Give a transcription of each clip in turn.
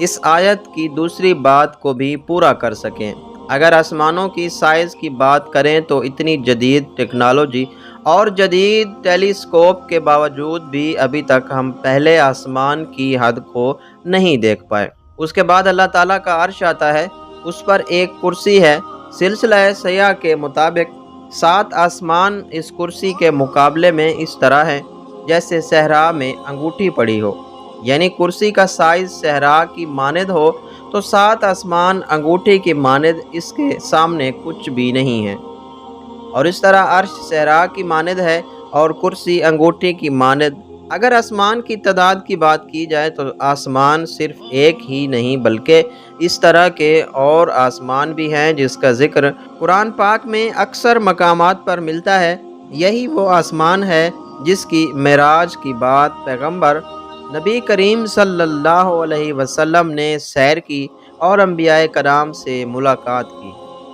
اس آیت کی دوسری بات کو بھی پورا کر سکیں۔ اگر آسمانوں کی سائز کی بات کریں تو اتنی جدید ٹیکنالوجی اور جدید ٹیلیسکوپ کے باوجود بھی ابھی تک ہم پہلے آسمان کی حد کو نہیں دیکھ پائے۔ اس کے بعد اللہ تعالیٰ کا عرش آتا ہے، اس پر ایک کرسی ہے۔ سلسلہ صحیح کے مطابق 7 آسمان اس کرسی کے مقابلے میں اس طرح ہیں جیسے صحرا میں انگوٹھی پڑی ہو، یعنی کرسی کا سائز صحرا کی مانند ہو تو 7 آسمان انگوٹھی کی مانند اس کے سامنے کچھ بھی نہیں ہے، اور اس طرح عرش صحرا کی مانند ہے اور کرسی انگوٹھی کی مانند۔ اگر آسمان کی تعداد کی بات کی جائے تو آسمان صرف ایک ہی نہیں بلکہ اس طرح کے اور آسمان بھی ہیں جس کا ذکر قرآن پاک میں اکثر مقامات پر ملتا ہے۔ یہی وہ آسمان ہے جس کی معراج کی بات پیغمبر نبی کریم صلی اللہ علیہ وسلم نے سیر کی اور انبیاء کرام سے ملاقات کی۔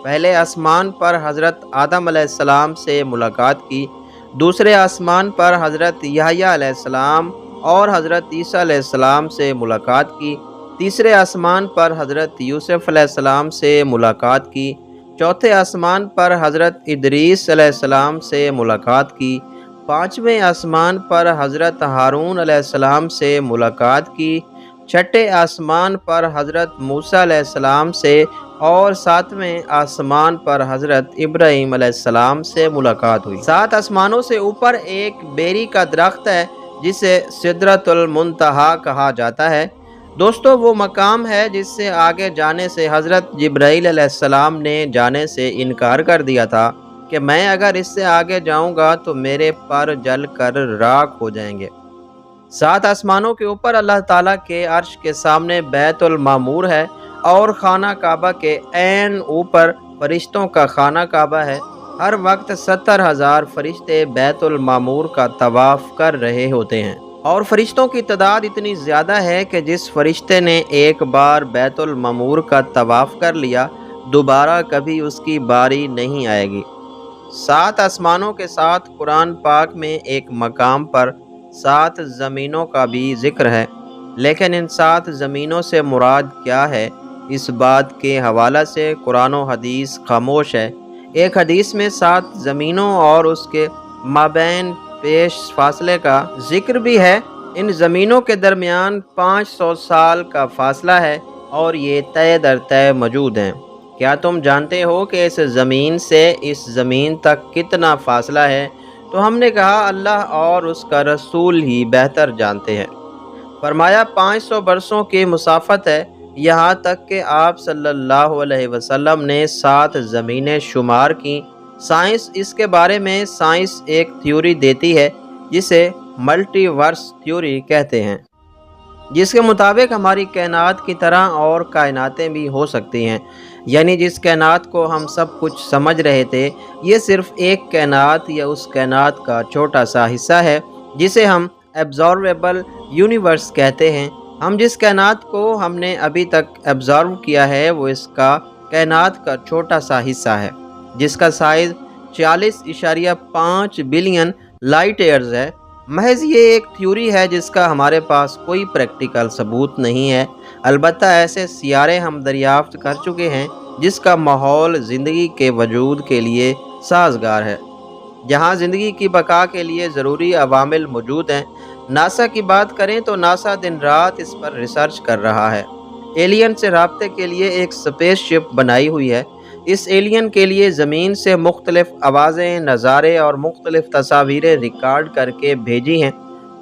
پہلے آسمان پر حضرت آدم علیہ السلام سے ملاقات کی، دوسرے آسمان پر حضرت یحییٰ علیہ السلام اور حضرت عیسیٰ علیہ السلام سے ملاقات کی، تیسرے آسمان پر حضرت یوسف علیہ السلام سے ملاقات کی، چوتھے آسمان پر حضرت ادریس علیہ السلام سے ملاقات کی، پانچویں آسمان پر حضرت ہارون علیہ السلام سے ملاقات کی، چھٹے آسمان پر حضرت موسیٰ علیہ السلام سے اور ساتویں آسمان پر حضرت ابراہیم علیہ السلام سے ملاقات ہوئی۔ 7 آسمانوں سے اوپر ایک بیری کا درخت ہے جسے سدرۃ المنتہا کہا جاتا ہے۔ دوستو، وہ مقام ہے جس سے آگے جانے سے حضرت جبرائیل علیہ السلام نے جانے سے انکار کر دیا تھا کہ میں اگر اس سے آگے جاؤں گا تو میرے پر جل کر راکھ ہو جائیں گے۔ 7 آسمانوں کے اوپر اللہ تعالیٰ کے عرش کے سامنے بیت المعمور ہے اور خانہ کعبہ کے عین اوپر فرشتوں کا خانہ کعبہ ہے۔ ہر وقت 70,000 فرشتے بیت المعمور کا طواف کر رہے ہوتے ہیں، اور فرشتوں کی تعداد اتنی زیادہ ہے کہ جس فرشتے نے ایک بار بیت المعمور کا طواف کر لیا دوبارہ کبھی اس کی باری نہیں آئے گی۔ 7 آسمانوں کے ساتھ قرآن پاک میں ایک مقام پر 7 زمینوں کا بھی ذکر ہے، لیکن ان 7 زمینوں سے مراد کیا ہے، اس بات کے حوالے سے قرآن و حدیث خاموش ہے۔ ایک حدیث میں 7 زمینوں اور اس کے مابین پیش فاصلے کا ذکر بھی ہے۔ ان زمینوں کے درمیان 500 سال کا فاصلہ ہے اور یہ طے در طے موجود ہیں۔ کیا تم جانتے ہو کہ اس زمین سے اس زمین تک کتنا فاصلہ ہے؟ تو ہم نے کہا اللہ اور اس کا رسول ہی بہتر جانتے ہیں۔ فرمایا 500 برسوں کی مسافت ہے، یہاں تک کہ آپ صلی اللہ علیہ وسلم نے 7 زمینیں شمار کیں۔ سائنس اس کے بارے میں ایک تھیوری دیتی ہے جسے ملٹی ورس تھیوری کہتے ہیں، جس کے مطابق ہماری کائنات کی طرح اور کائناتیں بھی ہو سکتی ہیں، یعنی جس کائنات کو ہم سب کچھ سمجھ رہے تھے یہ صرف ایک کائنات یا اس کائنات کا چھوٹا سا حصہ ہے جسے ہم ایبزارویبل یونیورس کہتے ہیں۔ ہم جس کائنات کو ہم نے ابھی تک ایبزارو کیا ہے وہ اس کا کائنات کا چھوٹا سا حصہ ہے جس کا سائز 40.5 بلین لائٹ ایئرز ہے۔ محض یہ ایک تھیوری ہے جس کا ہمارے پاس کوئی پریکٹیکل ثبوت نہیں ہے، البتہ ایسے سیارے ہم دریافت کر چکے ہیں جس کا ماحول زندگی کے وجود کے لیے سازگار ہے، جہاں زندگی کی بقا کے لیے ضروری عوامل موجود ہیں۔ ناسا کی بات کریں تو ناسا دن رات اس پر ریسرچ کر رہا ہے، ایلین سے رابطے کے لیے ایک اسپیس شپ بنائی ہوئی ہے۔ اس ایلین کے لیے زمین سے مختلف آوازیں، نظارے اور مختلف تصاویریں ریکارڈ کر کے بھیجی ہیں۔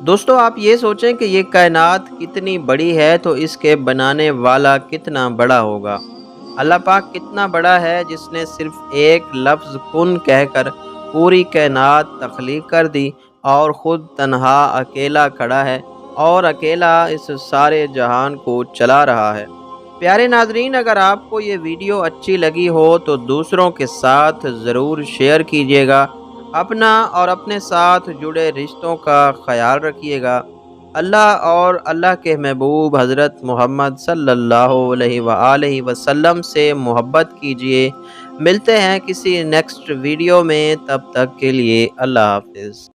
دوستو، آپ یہ سوچیں کہ یہ کائنات کتنی بڑی ہے تو اس کے بنانے والا کتنا بڑا ہوگا۔ اللہ پاک کتنا بڑا ہے جس نے صرف ایک لفظ کن کہہ کر پوری کائنات تخلیق کر دی اور خود تنہا اکیلا کھڑا ہے اور اکیلا اس سارے جہان کو چلا رہا ہے۔ پیارے ناظرین، اگر آپ کو یہ ویڈیو اچھی لگی ہو تو دوسروں کے ساتھ ضرور شیئر کیجیے گا۔ اپنا اور اپنے ساتھ جڑے رشتوں کا خیال رکھیے گا۔ اللہ اور اللہ کے محبوب حضرت محمد صلی اللہ علیہ وآلہ وسلم سے محبت کیجیے۔ ملتے ہیں کسی نیکسٹ ویڈیو میں، تب تک کے لیے اللہ حافظ۔